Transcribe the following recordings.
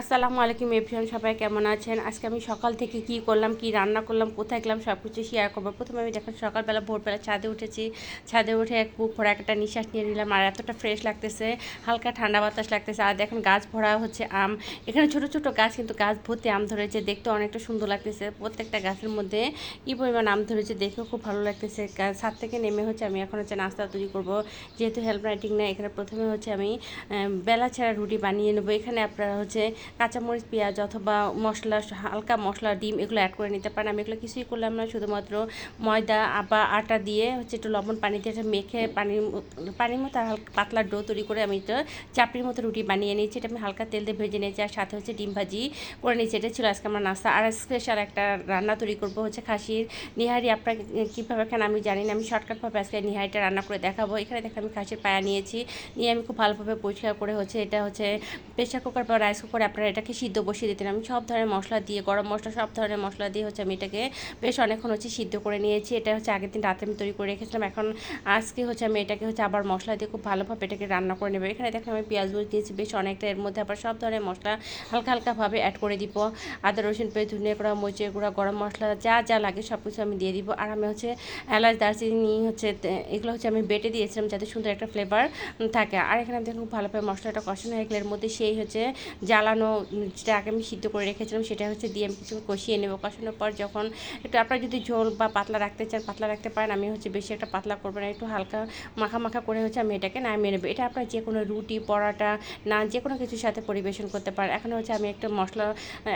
আসসালামু আলাইকুম এভরিওয়ান, সবাই কেমন আছেন? আজকে আমি সকাল থেকে কি করলাম, কি রান্না করলাম, কোথায় গেলাম সব কিছু শেয়ার করবো। প্রথমে আমি দেখেন সকালবেলা ভোরবেলা ছাদে উঠেছি। ছাদে উঠে এক বুক ভরা একটা নিঃশ্বাস নিয়ে নিলাম, আর এতটা ফ্রেশ লাগতেছে, হালকা ঠান্ডা বাতাস লাগতেছে। আর দেখেন গাছ ভরা হচ্ছে আম। এখানে ছোট ছোট গাছ, কিন্তু গাছ ভর্তি আম ধরেছে, দেখতে অনেকটা সুন্দর লাগতেছে। প্রত্যেকটা গাছের মধ্যে কী পরিমাণ আম ধরেছে দেখেও খুব ভালো লাগতেছে। ছাদ থেকে নেমে হচ্ছে আমি এখন হচ্ছে নাস্তা তৈরি করবো। যেহেতু হেল্প রাইটিং না, এখানে প্রথমে হচ্ছে আমি বেলা ছাড়া রুটি বানিয়ে নেবো। এখানে আপনারা হচ্ছে কাঁচামরিচ, পেঁয়াজ অথবা মশলা, হালকা মশলা, ডিম এগুলো অ্যাড করে নিতে পারেন। আমি এগুলো কিছুই করলাম না, শুধুমাত্র ময়দা বা আটা দিয়ে হচ্ছে একটু লবণ পানিতে এটা মেখে পানির মতো হালকা পাতলা ডো তৈরি করে আমি এটা চাপড়ির মতো রুটি বানিয়ে নিয়েছি। এটা আমি হালকা তেল দিয়ে ভেজে নিয়েছি, আর সাথে হচ্ছে ডিম ভাজি করে নিয়েছি। এটা ছিল আজকে আমার নাস্তা। আর স্পেশাল একটা রান্না তৈরি করবো হচ্ছে খাসির নিহারি। আপনারা কীভাবে খান আমি জানি না, আমি শর্টকাটভাবে আজকে নিহারিটা রান্না করে দেখাবো। এখানে দেখে আমি খাসির পায়া নিয়েছি, নিয়ে আমি খুব ভালোভাবে পরিষ্কার করে হচ্ছে এটা হচ্ছে প্রেশার কুকার বা রাইস কুকারে আপনারা এটাকে সিদ্ধ বসিয়ে দিতেন। আমি সব ধরনের মশলা দিয়ে, গরম মশলা সব ধরনের মশলা দিয়ে হচ্ছে আমি এটাকে বেশ অনেকক্ষণ হচ্ছে সিদ্ধ করে নিয়েছি। এটা হচ্ছে আগের দিন রাতে আমি তৈরি করে রেখেছিলাম। এখন আজকে হচ্ছে আমি এটাকে হচ্ছে আবার মশলা দিয়ে খুব ভালোভাবে এটাকে রান্না করে নেবো। এখানে দেখেন আমি পেঁয়াজ দিয়েছি বেশ অনেকটা, এর মধ্যে আবার সব ধরনের মশলা হালকা হালকাভাবে অ্যাড করে দিব। আদা, রসুন পেস্ট, ধনিয়া গুঁড়া, মরিচের গুঁড়া, গরম মশলা যা যা লাগে সব কিছু আমি দিয়ে দিব। আর আমি হচ্ছে এলাচ, দারচিনি হচ্ছে এগুলো হচ্ছে আমি বেটে দিয়েছিলাম যাতে সুন্দর একটা ফ্লেভার থাকে। আর এখানে আমি দেখুন খুব ভালোভাবে মশলাটা কষানো হয়ে গেলে এর মধ্যে সেই হচ্ছে জ্বালানো যেটা আগে আমি সিদ্ধ করে রেখেছিলাম সেটা হচ্ছে দিয়ে আমি কিছু কষিয়ে নেব। কষানোর পর যখন একটু আপনারা যদি ঝোল বা পাতলা রাখতে চান পাতলা রাখতে পারেন, আমি হচ্ছে বেশি একটা পাতলা করবো না, একটু হালকা মাখা মাখা করে হচ্ছে আমি এটাকে নামিয়ে নেবো। এটা আপনারা যে কোনো রুটি, পরোটা, নান যে কোনো কিছুর সাথে পরিবেশন করতে পারেন। এখন হচ্ছে আমি একটা মশলা,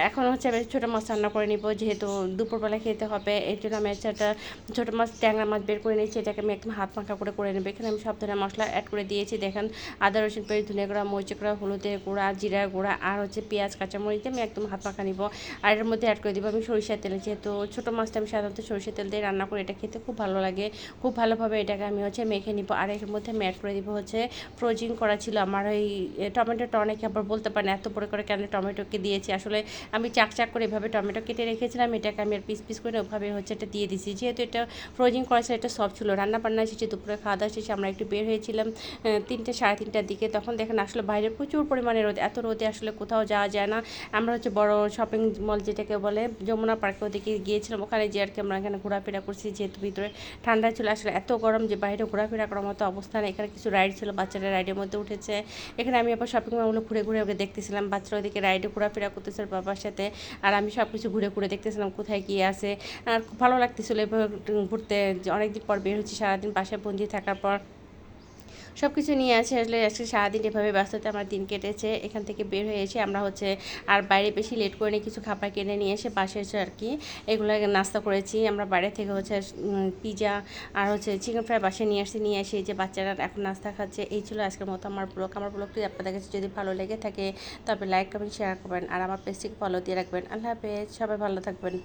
এখন হচ্ছে আমি ছোটো মাছ রান্না করে নিব, যেহেতু দুপুরবেলা খেতে হবে। এর জন্য আমি একটা ছোটো মাছ, ট্যাংরা মাছ বের করে নিয়েছি, এটাকে আমি একদম হাত মাখা করে নেবো। এখানে আমি সব ধরনের মশলা অ্যাড করে দিয়েছি। দেখেন আদা, রসুন পেস্ট, ধনিয়া গুঁড়া, মরিচের গুঁড়া, হলুদের গুঁড়া, জিরা গুঁড়া, আর হচ্ছে পেঁয়াজ, কাঁচামরিচ আমি একদম হাত মাখা নিব। আর এর মধ্যে অ্যাড করে দিব আমি সরিষার তেল। যেহেতু ছোটো মাছটা আমি সাধারণত সরিষার তেল দিয়ে রান্না করি, এটা খেতে খুব ভালো লাগে। খুব ভালোভাবে এটাকে আমি হচ্ছে মেখে নিব। আর এর মধ্যে আমি অ্যাড করে দিব হচ্ছে ফ্রোজিং করা ছিল আমার ওই টমেটোটা। অনেকে আবার বলতে পারেন এত বড় করে কেন টমেটোকে দিয়েছি, আসলে আমি চাক চাক করে এভাবে টমেটো কেটে রেখেছিলাম, এটাকে আমি আর পিস পিস করে ওভাবে হচ্ছে এটা দিয়ে দিয়েছি। যেহেতু এটা ফ্রোজিং করা ছিল, এটা সফট ছিল। রান্না বান্না শেষে দুপুরে খাওয়া দাওয়া শেষে আমরা একটু বের হয়েছিলাম 3টে সাড়ে 3টার দিকে। তখন দেখেন আসলে বাইরে প্রচুর পরিমাণে রোদ, এত রোদে আসলে কোথাও যাওয়া যায় না। আমরা হচ্ছে বড় শপিং মল যেটাকে বলে যমুনা পার্কে, ওদিকে গিয়েছিলাম। ওখানে যে আর কি আমরা এখানে ঘোরাফেরা করছি, যেহেতু ভিতরে ঠান্ডা ছিল, আসলে এত গরম যে বাইরে ঘোরাফেরা করার মতো অবস্থা নেই। এখানে কিছু রাইড ছিল, বাচ্চারা রাইডের মধ্যে উঠেছে। এখানে আমি আবার শপিং মলগুলো ঘুরে ঘুরে ওকে দেখতেছিলাম, বাচ্চারা ওদিকে রাইডে ঘোরাফেরা করতেছিল বাবার সাথে, আর আমি সব কিছু ঘুরে ঘুরে দেখতেছিলাম কোথায় গিয়ে আছে। আর খুব ভালো লাগতেছিল এভাবে ঘুরতে, যে অনেকদিন পর বের হচ্ছি, সারাদিন বাসায় বন্দি থাকার পর সব কিছু নিয়ে আছে। আসলে আজকে সারাদিন এভাবে ব্যস্ততা আমার দিন কেটেছে। এখান থেকে বের হয়ে এসে আমরা হচ্ছে আর বাইরে বেশি লেট করে নিয়ে কিছু খাবার কিনে নিয়ে এসে বাসে এসে আর কি এগুলো নাস্তা করেছি। আমরা বাইরে থেকে হচ্ছে পিজা আর হচ্ছে চিকেন ফ্রাই বাসে নিয়ে আসছি, নিয়ে এসে যে বাচ্চারা এখন নাস্তা খাচ্ছে। এই ছিল আজকের মতো আমার ব্লগ। আমার ব্লগটি আপনাদের কাছে যদি ভালো লেগে থাকে তবে লাইক, কমেন্ট, শেয়ার করবেন, আর আমার পেজটিকে ফলো দিয়ে রাখবেন। আল্লাহ হাফেজ, সবাই ভালো থাকবেন।